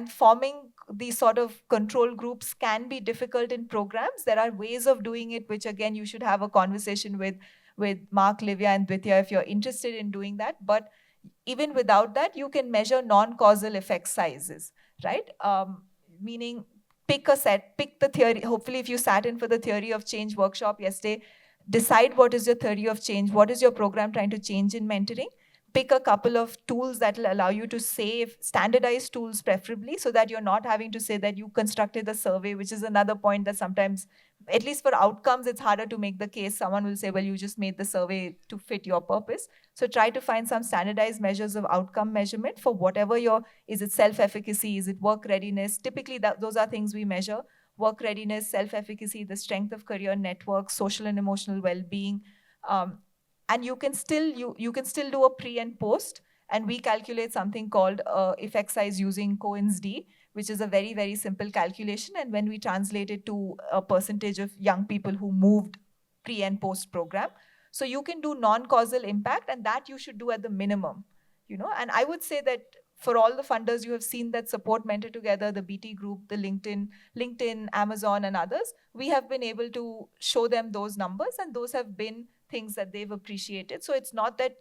forming these sort of control groups can be difficult in programs. There are ways of doing it, which again, you should have a conversation with Mark, Livia, and Dvitya if you're interested in doing that. But even without that, you can measure non-causal effect sizes, right? Meaning pick the theory. Hopefully, if you sat in for the theory of change workshop yesterday, decide what is your theory of change, what is your program trying to change in mentoring. Pick a couple of tools that will allow you to save, standardized tools preferably, so that you're not having to say that you constructed a survey, which is another point that sometimes at least for outcomes, it's harder to make the case. Someone will say, well, you just made the survey to fit your purpose. So try to find some standardized measures of outcome measurement for whatever is it self-efficacy, is it work readiness? Typically, those are things we measure: work readiness, self-efficacy, the strength of career networks, social and emotional well-being. And you can still do a pre and post, and we calculate something called effect size using Cohen's d, which is a very, very simple calculation. And when we translate it to a percentage of young people who moved pre and post program, so you can do non-causal impact, and that you should do at the minimum, And I would say that for all the funders, you have seen that support Mentor Together, the BT Group, the LinkedIn, Amazon, and others, we have been able to show them those numbers, and those have been things that they've appreciated. So it's not that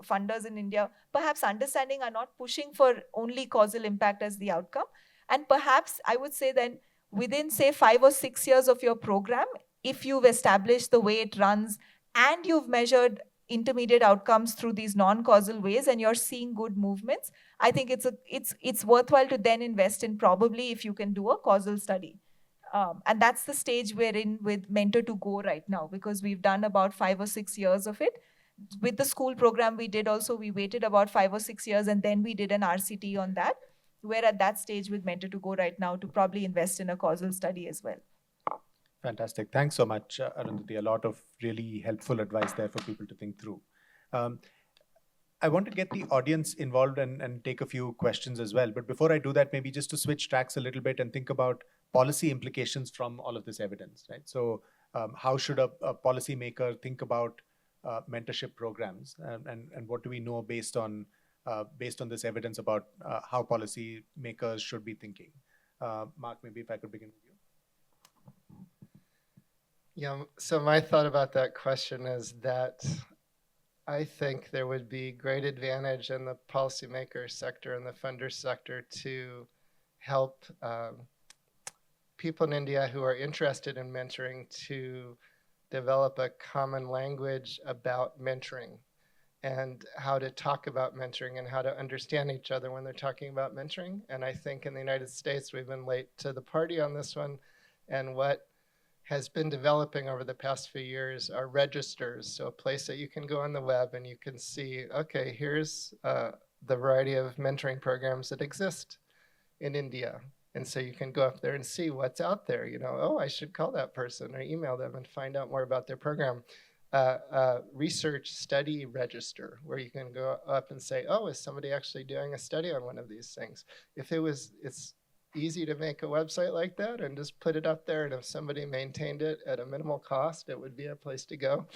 funders in India, perhaps understanding, are not pushing for only causal impact as the outcome. And perhaps I would say then within, say, 5 or 6 years of your program, if you've established the way it runs and you've measured intermediate outcomes through these non-causal ways and you're seeing good movements, I think it's worthwhile to then invest in, probably, if you can do a causal study. And that's the stage we're in with Mentor to Go right now, because we've done about 5 or 6 years of it. With the school program we waited about 5 or 6 years, and then we did an RCT on that. We're at that stage with Mentor to Go right now to probably invest in a causal study as well. Fantastic. Thanks so much, Arundhati. A lot of really helpful advice there for people to think through. I want to get the audience involved and take a few questions as well. But before I do that, maybe just to switch tracks a little bit and think about policy implications from all of this evidence, right? So how should a policymaker think about mentorship programs, and what do we know based on this evidence about how policy makers should be thinking? Mark, maybe if I could begin with you. Yeah, so my thought about that question is that I think there would be great advantage in the policymaker sector and the funder sector to help people in India who are interested in mentoring to develop a common language about mentoring and how to talk about mentoring and how to understand each other when they're talking about mentoring. And I think in the United States, we've been late to the party on this one. And what has been developing over the past few years are registers. So a place that you can go on the web and you can see, okay, here's the variety of mentoring programs that exist in India. And so you can go up there and see what's out there. Oh, I should call that person or email them and find out more about their program. Research study register, where you can go up and say, oh, is somebody actually doing a study on one of these things? It's easy to make a website like that and just put it up there. And if somebody maintained it at a minimal cost, it would be a place to go.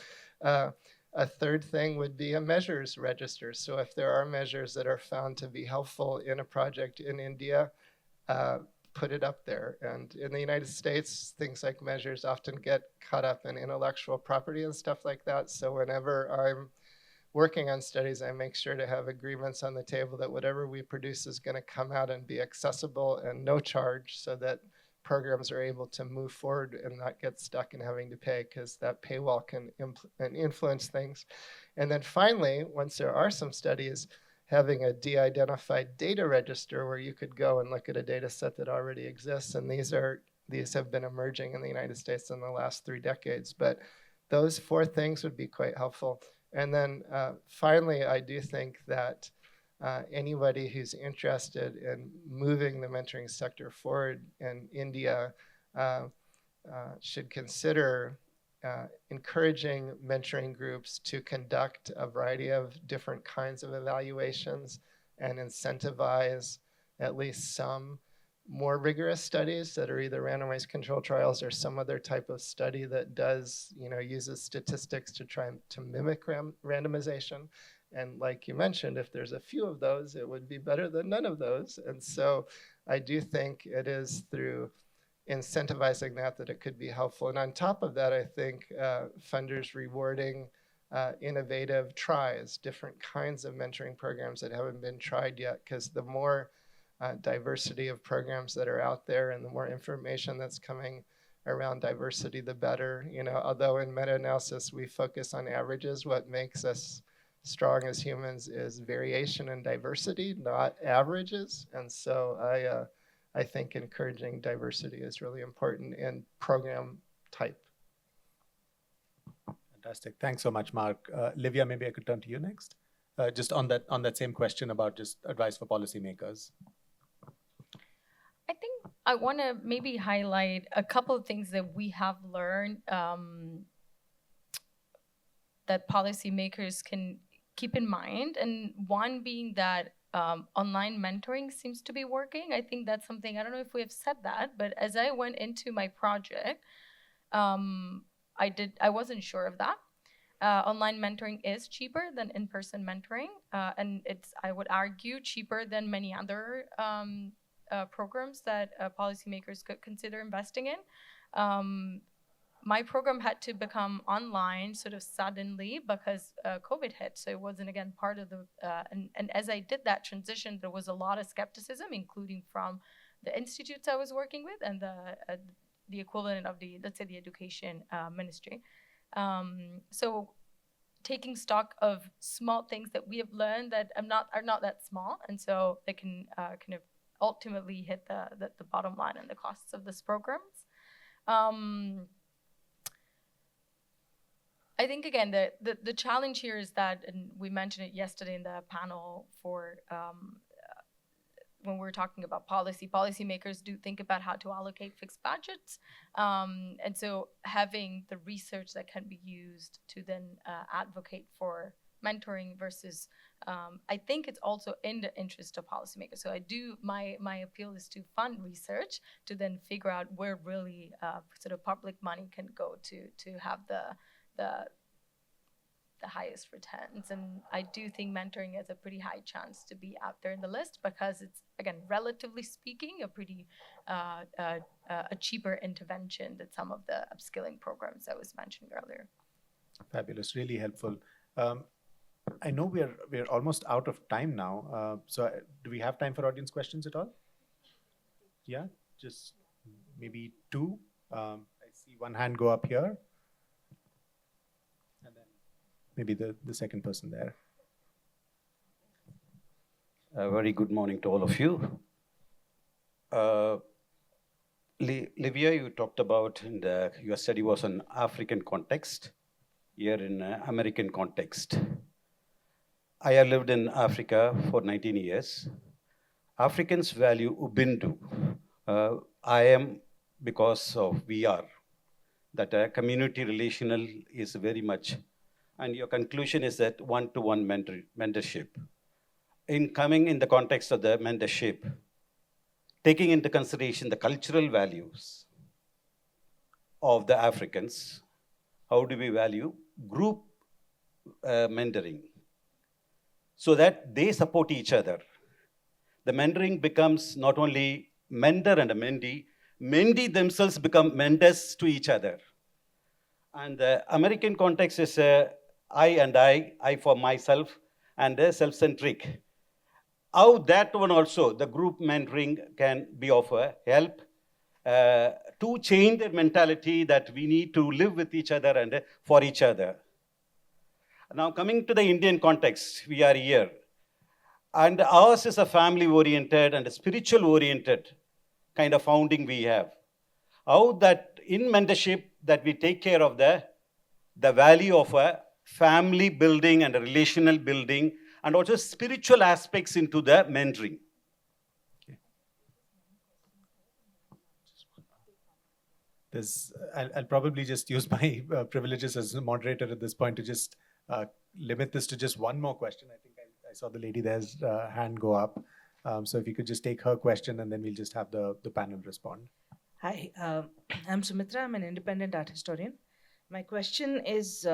A third thing would be a measures register. So if there are measures that are found to be helpful in a project in India, put it up there. And in the United States, things like measures often get caught up in intellectual property and stuff like that. So whenever I'm working on studies, I make sure to have agreements on the table that whatever we produce is going to come out and be accessible and no charge, so that programs are able to move forward and not get stuck in having to pay, because that paywall can influence things. And then finally, once there are some studies, having a de-identified data register where you could go and look at a data set that already exists. And these have been emerging in the United States in the last 3 decades. But those 4 things would be quite helpful. And then finally, I do think that anybody who's interested in moving the mentoring sector forward in India should consider encouraging mentoring groups to conduct a variety of different kinds of evaluations and incentivize at least some more rigorous studies that are either randomized controlled trials or some other type of study that does, uses statistics to try to mimic randomization. And like you mentioned, if there's a few of those, it would be better than none of those. And so I do think it is through incentivizing that it could be helpful. And on top of that, I think funders rewarding innovative tries, different kinds of mentoring programs that haven't been tried yet, because the more diversity of programs that are out there and the more information that's coming around diversity, the better. Although in meta-analysis we focus on averages, what makes us strong as humans is variation and diversity, not averages. And so I think encouraging diversity is really important in program type. Fantastic. Thanks so much, Mark. Livia, maybe I could turn to you next. Just on that same question about just advice for policymakers. I think I want to maybe highlight a couple of things that we have learned that policymakers can keep in mind. And one being that online mentoring seems to be working. I think that's something, I don't know if we have said that, but as I went into my project, I wasn't sure of that. Online mentoring is cheaper than in-person mentoring, and it's, I would argue, cheaper than many other programs that policymakers could consider investing in. My program had to become online sort of suddenly because COVID hit, so it wasn't, again, part of the, and as I did that transition, there was a lot of skepticism, including from the institutes I was working with and the equivalent of the, let's say, the education ministry. So taking stock of small things that we have learned that are not that small, and so they can kind of ultimately hit the bottom line and the costs of this programs. I think, again, the challenge here is that, and we mentioned it yesterday in the panel for when we're talking about policymakers do think about how to allocate fixed budgets. And so having the research that can be used to then advocate for mentoring versus, I think it's also in the interest of policymakers. So my appeal is to fund research to then figure out where really sort of public money can go to have the highest returns. And I do think mentoring has a pretty high chance to be out there in the list because it's, again, relatively speaking, a pretty a cheaper intervention than some of the upskilling programs I was mentioning earlier. Fabulous, really helpful. I know we're almost out of time now. So do we have time for audience questions at all? Yeah, just maybe two. I see one hand go up here. And then maybe the second person there. A very good morning to all of you. Livia, you talked about your study was an African context, here in American context. I have lived in Africa for 19 years. Africans value Ubuntu. I am because of VR, that community relational is very much, and your conclusion is that one-to-one mentorship. In coming in the context of the mentorship, taking into consideration the cultural values of the Africans, how do we value group mentoring so that they support each other? The mentoring becomes not only mentor and a mentee themselves become mentors to each other. And the American context is I for myself, and self-centric. How that one also, the group mentoring can be of help to change their mentality that we need to live with each other and for each other. Now coming to the Indian context, we are here. And ours is a family-oriented and a spiritual-oriented kind of founding we have. How that in mentorship that we take care of the value of a family building and a relational building and also spiritual aspects into the mentoring. I'll probably just use my privileges as a moderator at this point to just limit this to just one more question. I think I saw the lady there's hand go up. So if you could just take her question and then we'll just have the panel respond. Hi, I'm Sumitra. I'm an independent art historian. My question is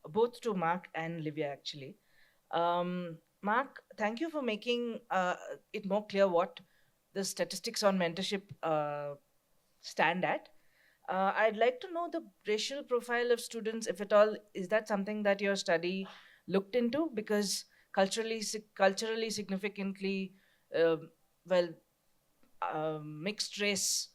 both to Mark and Livia, actually. Mark, thank you for making it more clear what the statistics on mentorship stand at. I'd like to know the racial profile of students, if at all. Is that something that your study looked into? Because culturally significantly, mixed race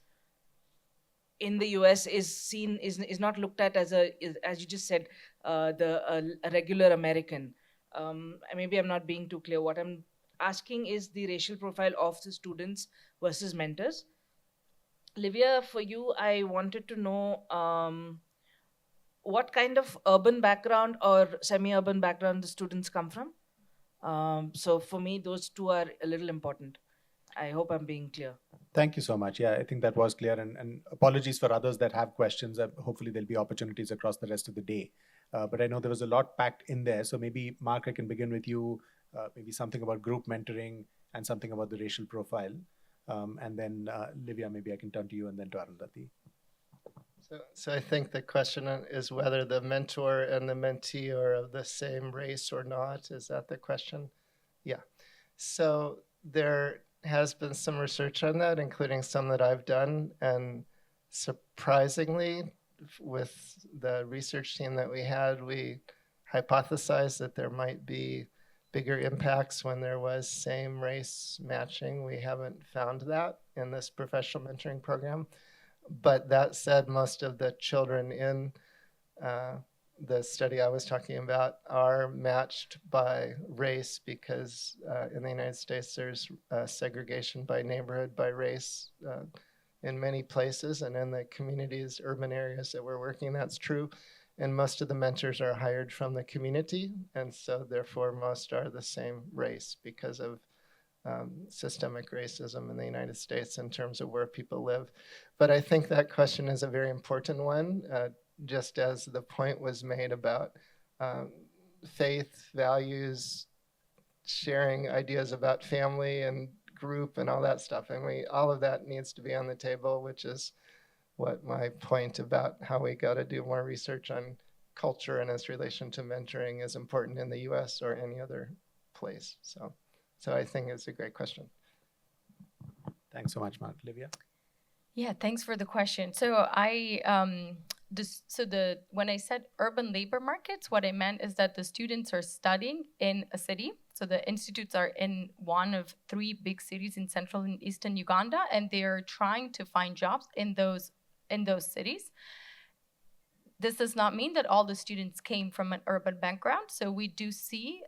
in the US is not looked at as as you just said, a regular American. Maybe I'm not being too clear. What I'm asking is the racial profile of the students versus mentors. Livia, for you, I wanted to know what kind of urban background or semi-urban background the students come from. So for me, those two are a little important. I hope I'm being clear. Thank you so much. Yeah, I think that was clear. And apologies for others that have questions. Hopefully, there'll be opportunities across the rest of the day. But I know there was a lot packed in there. So maybe, Mark, I can begin with you. Maybe something about group mentoring and something about the racial profile. And then, Livia, maybe I can turn to you and then to Arundhati. So I think the question is whether the mentor and the mentee are of the same race or not. Is that the question? Yeah. So there has been some research on that, including some that I've done. And surprisingly, with the research team that we had, we hypothesized that there might be bigger impacts when there was same race matching. We haven't found that in this professional mentoring program. But that said, most of the children in the study I was talking about are matched by race because in the United States there's segregation by neighborhood, by race in many places, and in the communities, urban areas that we're working, that's true. And most of the mentors are hired from the community, and so therefore most are the same race because of systemic racism in the United States in terms of where people live. But I think that question is a very important one, just as the point was made about faith, values, sharing ideas about family and group and all that stuff. And all of that needs to be on the table, which is what my point about how we got to do more research on culture and its relation to mentoring is important in the US or any other place. So I think it's a great question. Thanks so much, Mark. Livia? Yeah, thanks for the question. So when I said urban labor markets, what I meant is that the students are studying in a city. So the institutes are in one of 3 big cities in central and eastern Uganda, and they are trying to find jobs in those cities. This does not mean that all the students came from an urban background. So we do see,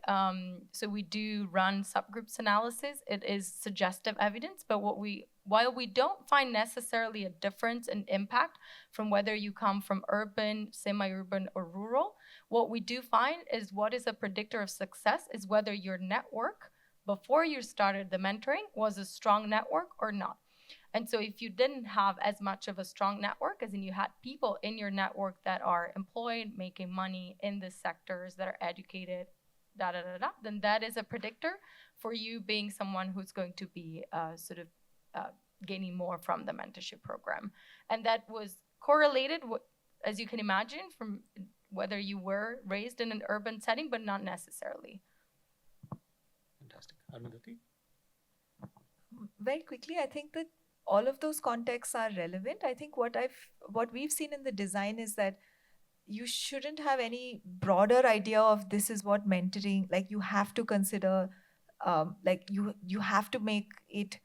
we do run subgroups analysis. It is suggestive evidence, but while we don't find necessarily a difference in impact from whether you come from urban, semi-urban, or rural, what we do find is what is a predictor of success is whether your network before you started the mentoring was a strong network or not. And so if you didn't have as much of a strong network, as in you had people in your network that are employed, making money in the sectors, that are educated, then that is a predictor for you being someone who's going to be gaining more from the mentorship program. And that was correlated, as you can imagine, from whether you were raised in an urban setting, but not necessarily. Fantastic. Arundhati? Very quickly, I think that all of those contexts are relevant. I think what we've seen in the design is that you shouldn't have any broader idea of this is what mentoring, like you have to consider, you have to make it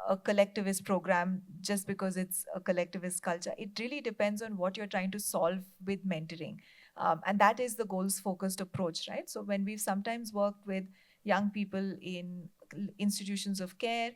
a collectivist program just because it's a collectivist culture. It really depends on what you're trying to solve with mentoring. And that is the goals-focused approach, right? So when we've sometimes worked with young people in institutions of care,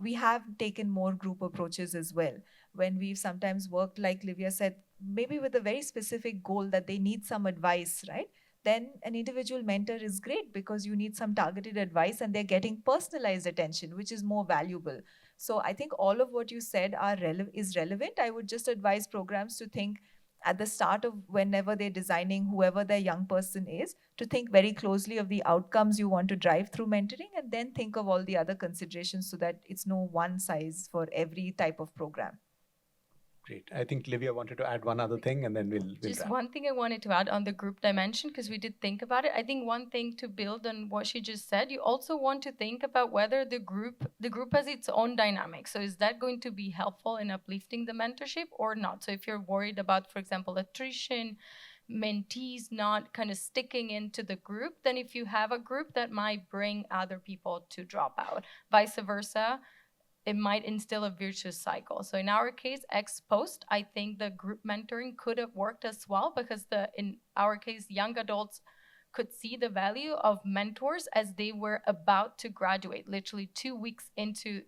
we have taken more group approaches as well. When we've sometimes worked, like Livia said, maybe with a very specific goal that they need some advice, right? Then an individual mentor is great because you need some targeted advice and they're getting personalized attention, which is more valuable. So I think all of what you said is relevant. I would just advise programs to think at the start of whenever they're designing whoever their young person is, to think very closely of the outcomes you want to drive through mentoring, and then think of all the other considerations so that it's no one size for every type of program. Great. I think Livia wanted to add one other thing, and then we'll Just wrap. one thing I wanted to add on the group dimension, because we did think about it. I think one thing to build on what she just said, you also want to think about whether the group has its own dynamic. So is that going to be helpful in uplifting the mentorship or not? So if you're worried about, for example, attrition, mentees not kind of sticking into the group, then if you have a group that might bring other people to drop out, vice versa, it might instill a virtuous cycle. So in our case, ex post, I think the group mentoring could have worked as well, because in our case, young adults could see the value of mentors as they were about to graduate, literally 2 weeks into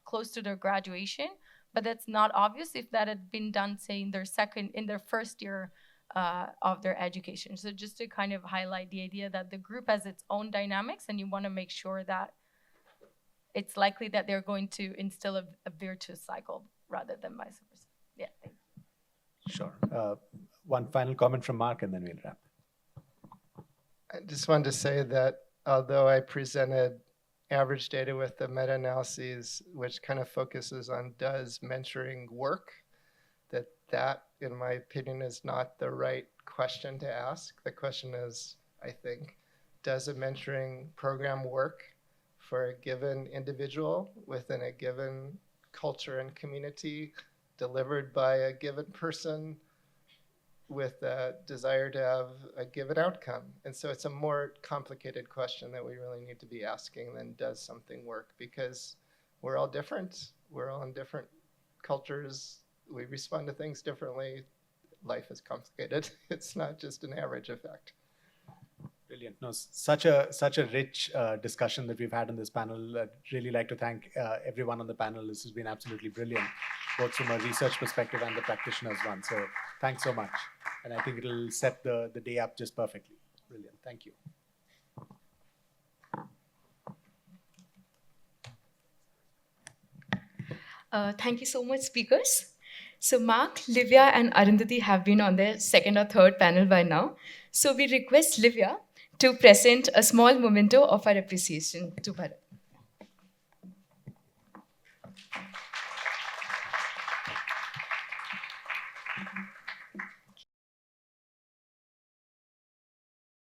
close to their graduation, but that's not obvious if that had been done, say, in their first year of their education. So just to kind of highlight the idea that the group has its own dynamics, and you want to make sure that it's likely that they're going to instill a virtuous cycle rather than vice versa. Yeah. Thank you. Sure. One final comment from Mark, and then we'll wrap. I just wanted to say that although I presented average data with the meta-analyses, which kind of focuses on does mentoring work, that, in my opinion, is not the right question to ask. The question is, I think, does a mentoring program work for a given individual within a given culture and community, delivered by a given person with a desire to have a given outcome? And so it's a more complicated question that we really need to be asking than does something work, because we're all different. We're all in different cultures. We respond to things differently. Life is complicated. It's not just an average effect. Brilliant. No, such a rich discussion that we've had on this panel. I'd really like to thank everyone on the panel. This has been absolutely brilliant, both from a research perspective and the practitioners one. So thanks so much. And I think it'll set the day up just perfectly. Brilliant. Thank you. Thank you so much, speakers. So Mark, Livia, and Arundhati have been on their second or third panel by now. So we request Livia to present a small memento of our appreciation to Bharat.